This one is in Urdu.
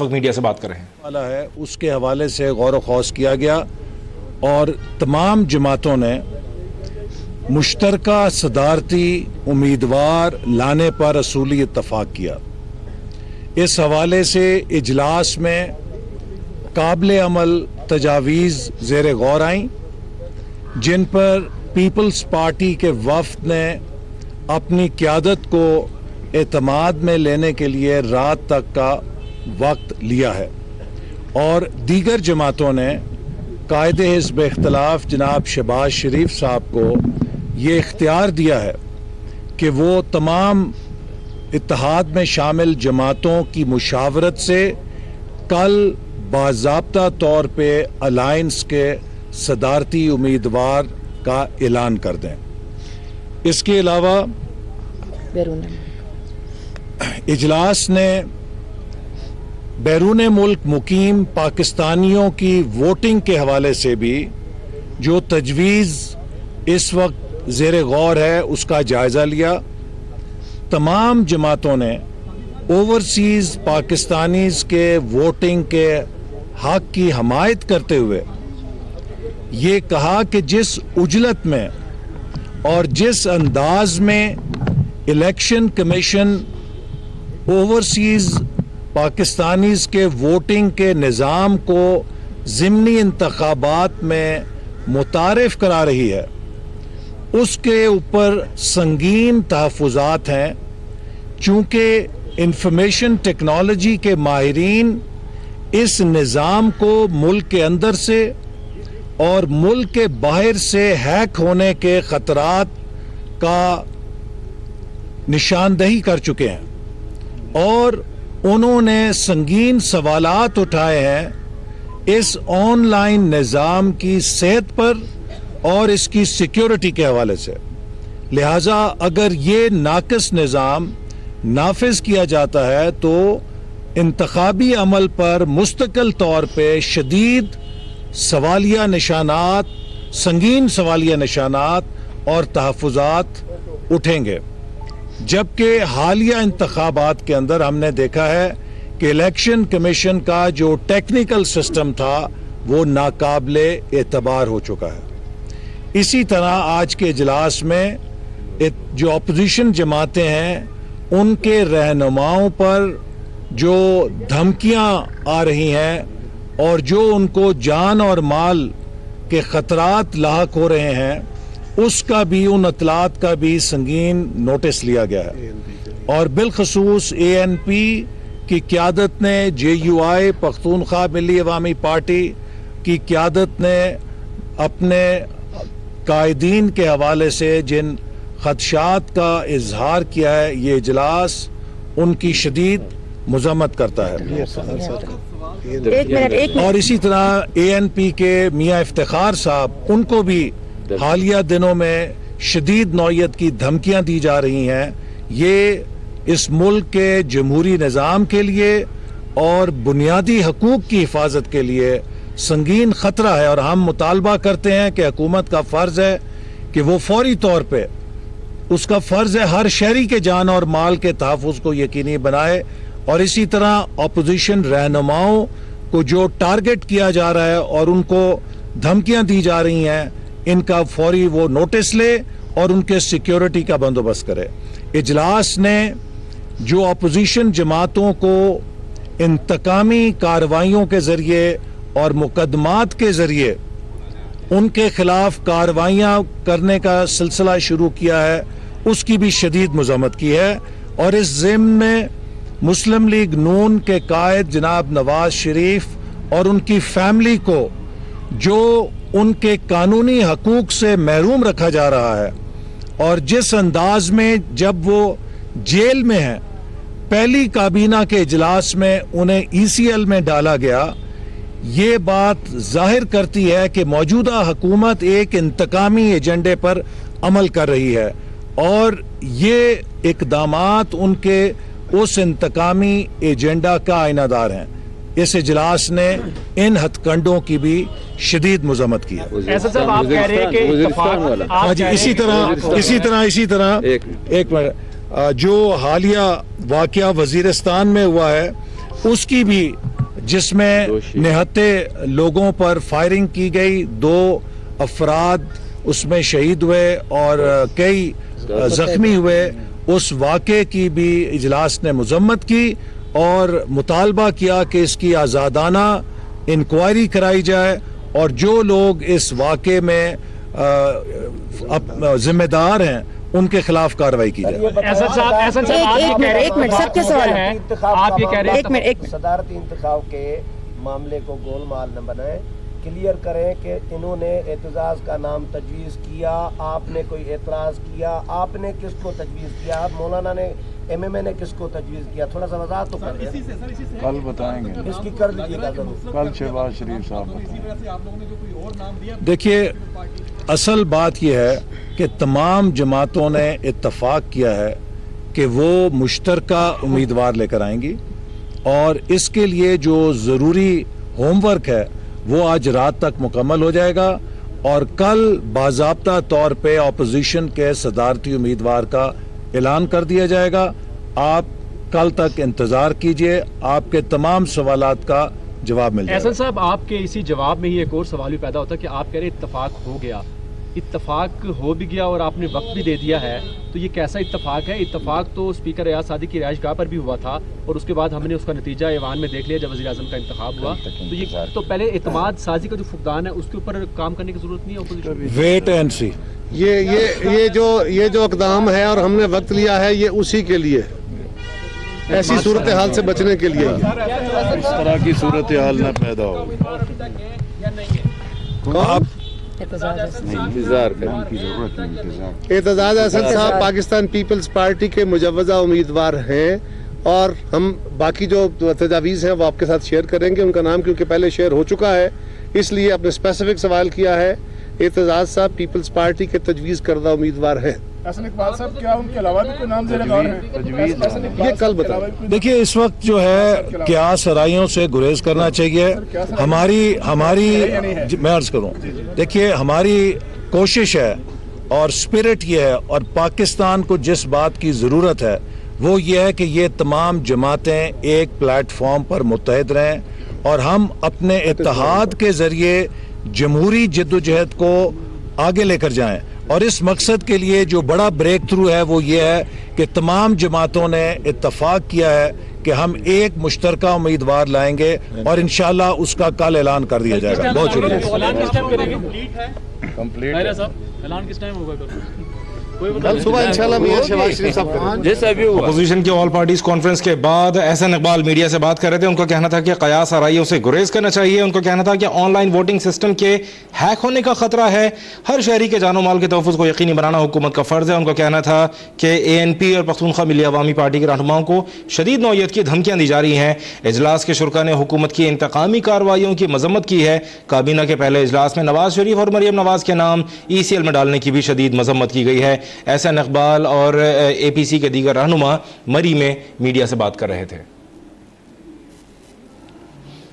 اس وقت میڈیا سے بات کر رہے ہیں والا ہے اس کے حوالے سے غور و خوض کیا گیا اور تمام جماعتوں نے مشترکہ صدارتی امیدوار لانے پر اصولی اتفاق کیا. اس حوالے سے اجلاس میں قابل عمل تجاویز زیر غور آئیں جن پر پیپلز پارٹی کے وفد نے اپنی قیادت کو اعتماد میں لینے کے لیے رات تک کا وقت لیا ہے اور دیگر جماعتوں نے قائد حزب اختلاف جناب شہباز شریف صاحب کو یہ اختیار دیا ہے کہ وہ تمام اتحاد میں شامل جماعتوں کی مشاورت سے کل باضابطہ طور پہ الائنس کے صدارتی امیدوار کا اعلان کر دیں. اس کے علاوہ اجلاس نے بیرون ملک مقیم پاکستانیوں کی ووٹنگ کے حوالے سے بھی جو تجویز اس وقت زیر غور ہے اس کا جائزہ لیا. تمام جماعتوں نے اوورسیز پاکستانیز کے ووٹنگ کے حق کی حمایت کرتے ہوئے یہ کہا کہ جس عجلت میں اور جس انداز میں الیکشن کمیشن اوورسیز پاکستانیز کے ووٹنگ کے نظام کو ضمنی انتخابات میں متعارف کرا رہی ہے اس کے اوپر سنگین تحفظات ہیں. چونکہ انفارمیشن ٹیکنالوجی کے ماہرین اس نظام کو ملک کے اندر سے اور ملک کے باہر سے ہیک ہونے کے خطرات کا نشاندہی کر چکے ہیں اور انہوں نے سنگین سوالات اٹھائے ہیں اس آن لائن نظام کی صحت پر اور اس کی سیکیورٹی کے حوالے سے. لہٰذا اگر یہ ناقص نظام نافذ کیا جاتا ہے تو انتخابی عمل پر مستقل طور پہ شدید سوالیہ نشانات، سنگین سوالیہ نشانات اور تحفظات اٹھیں گے. جبکہ حالیہ انتخابات کے اندر ہم نے دیکھا ہے کہ الیکشن کمیشن کا جو ٹیکنیکل سسٹم تھا وہ ناقابل اعتبار ہو چکا ہے. اسی طرح آج کے اجلاس میں جو اپوزیشن جماعتیں ہیں ان کے رہنماؤں پر جو دھمکیاں آ رہی ہیں اور جو ان کو جان اور مال کے خطرات لاحق ہو رہے ہیں اس کا بھی، ان اطلاعات کا بھی سنگین نوٹس لیا گیا ہے. اور بالخصوص اے این پی کی قیادت نے، جے یو آئی پختونخوا ملی عوامی پارٹی کی قیادت نے اپنے قائدین کے حوالے سے جن خدشات کا اظہار کیا ہے یہ اجلاس ان کی شدید مذمت کرتا ہے. اور اسی طرح اے این پی کے میاں افتخار صاحب، ان کو بھی حالیہ دنوں میں شدید نوعیت کی دھمکیاں دی جا رہی ہیں. یہ اس ملک کے جمہوری نظام کے لیے اور بنیادی حقوق کی حفاظت کے لیے سنگین خطرہ ہے اور ہم مطالبہ کرتے ہیں کہ حکومت کا فرض ہے کہ وہ فوری طور پہ، اس کا فرض ہے ہر شہری کے جان اور مال کے تحفظ کو یقینی بنائے. اور اسی طرح اپوزیشن رہنماؤں کو جو ٹارگٹ کیا جا رہا ہے اور ان کو دھمکیاں دی جا رہی ہیں ان کا فوری وہ نوٹس لے اور ان کے سیکیورٹی کا بندوبست کرے. اجلاس نے جو اپوزیشن جماعتوں کو انتقامی کارروائیوں کے ذریعے اور مقدمات کے ذریعے ان کے خلاف کارروائیاں کرنے کا سلسلہ شروع کیا ہے اس کی بھی شدید مذمت کی ہے. اور اس ضمن میں مسلم لیگ نون کے قائد جناب نواز شریف اور ان کی فیملی کو جو ان کے قانونی حقوق سے محروم رکھا جا رہا ہے اور جس انداز میں جب وہ جیل میں ہیں، پہلی کابینہ کے اجلاس میں انہیں ای سی ایل میں ڈالا گیا، یہ بات ظاہر کرتی ہے کہ موجودہ حکومت ایک انتقامی ایجنڈے پر عمل کر رہی ہے اور یہ اقدامات ان کے اس انتقامی ایجنڈا کا آئینہ دار ہیں. اس اجلاس نے ان ہتھ کنڈوں کی بھی شدید مذمت کی ہے. اسی طرح ایک منٹ، جو حالیہ واقعہ وزیرستان میں ہوا ہے اس کی بھی جس میں نہتے لوگوں پر فائرنگ کی گئی، 2 افراد اس میں شہید ہوئے اور کئی زخمی ہوئے، اس واقعے کی بھی اجلاس نے مذمت کی اور مطالبہ کیا کہ اس کی آزادانہ انکوائری کرائی جائے اور جو لوگ اس واقعے میں ذمہ دار ہیں ان کے خلاف کارروائی کی جائے۔ ایک منٹ سب کے سوال ہے، آپ یہ کہہ رہے ہیں ایک صدارتی انتخاب کے معاملے کو گول مال نہ بنائیں، کلیئر کریں کہ انہوں نے اعتزاز کا نام تجویز کیا، آپ نے کوئی اعتراض کیا، آپ نے کس کو تجویز کیا، مولانا نے ایم ایم اے نے کس کو تجویز کیا، تھوڑا سا وضاحت تو کر دیں۔ کل بتائیں گے، اس کی کر دیجیے گا ضرور، کل شہباز شریف صاحب بتائیں۔ دیکھیے اصل بات یہ ہے کہ تمام جماعتوں نے اتفاق کیا ہے کہ وہ مشترکہ امیدوار لے کر آئیں گی اور اس کے لیے جو ضروری ہوم ورک ہے وہ آج رات تک مکمل ہو جائے گا اور کل باضابطہ طور پہ اپوزیشن کے صدارتی امیدوار کا اعلان کر دیا جائے گا۔ آپ کل تک انتظار کیجئے، آپ کے تمام سوالات کا جواب مل جائے گا۔ احسن صاحب، آپ کے اسی جواب میں ہی ایک اور سوال بھی پیدا ہوتا ہے کہ آپ کہہ رہے اتفاق ہو گیا، اتفاق ہو بھی گیا اور آپ نے وقت بھی دے دیا ہے، تو یہ کیسا اتفاق ہے؟ اتفاق تو اسپیکر ریاض سعدی کی رہائش گاہ پر بھی ہوا تھا اور اس کے بعد ہم نے اس کا نتیجہ ایوان میں دیکھ لیا جب وزیر اعظم کا انتخاب ہوا، تو یہ تو پہلے اعتماد سازی کا جو فقدان ہے اس کے اوپر کام کرنے کی ضرورت نہیں ہے اپوزیشن؟ ویٹ اینڈ سی۔ یہ جو اقدام ہے اور ہم نے وقت لیا ہے یہ اسی کے لیے، ایسی صورتحال سے بچنے کے لیے، اس طرح کی صورتحال نہ پیدا ہو۔ اعتزاز احسن صاحب پاکستان پیپلز پارٹی کے مجوزہ امیدوار ہیں اور ہم باقی جو تجاویز ہیں وہ آپ کے ساتھ شیئر کریں گے۔ ان کا نام کیونکہ پہلے شیئر ہو چکا ہے اس لیے آپ نے اسپیسیفک سوال کیا ہے۔ اعتزاز صاحب پیپلز پارٹی کے تجویز کردہ امیدوار ہیں۔ احسن اقبال صاحب، کیا ان کے علاوہ بھی کوئی نام زیر غور ہے؟ یہ کل بتائیں۔ دیکھیے اس وقت جو ہے کیا سرائیوں سے گریز کرنا چاہیے۔ ہماری میں عرض کروں، دیکھیے ہماری کوشش ہے اور سپرٹ یہ ہے اور پاکستان کو جس بات کی ضرورت ہے وہ یہ ہے کہ یہ تمام جماعتیں ایک پلیٹ فارم پر متحد رہیں اور ہم اپنے اتحاد کے ذریعے جمہوری جدوجہد کو آگے لے کر جائیں، اور اس مقصد کے لیے جو بڑا بریک تھرو ہے وہ یہ ہے کہ تمام جماعتوں نے اتفاق کیا ہے کہ ہم ایک مشترکہ امیدوار لائیں گے اور انشاءاللہ اس کا کل اعلان کر دیا جائے گا۔ بہت شکریہ۔ کمپلیٹ اعلان کس ٹائم ہوگا؟ کل صبح انشاءاللہ میاں شہباز شریف صاحب اپوزیشن کی آل پارٹیز کانفرنس کے بعد احسن اقبال میڈیا سے بات کر رہے تھے۔ ان کا کہنا تھا کہ قیاس آرائیوں سے گریز کرنا چاہیے۔ ان کا کہنا تھا کہ آن لائن ووٹنگ سسٹم کے ہیک ہونے کا خطرہ ہے، ہر شہری کے جان و مال کے تحفظ کو یقینی بنانا حکومت کا فرض ہے۔ ان کا کہنا تھا کہ ANP اور پختونخوا ملی عوامی پارٹی کے رہنماؤں کو شدید نوعیت کی دھمکیاں دی جا رہی ہیں۔ اجلاس کے شرکا نے حکومت کی انتقامی کارروائیوں کی مذمت کی ہے۔ کابینہ کے پہلے اجلاس میں نواز شریف اور مریم نواز کے نام ECL میں ڈالنے کی بھی شدید مذمت کی گئی ہے۔ احسن اقبال اور APC کے دیگر رہنما مری میں میڈیا سے بات کر رہے تھے۔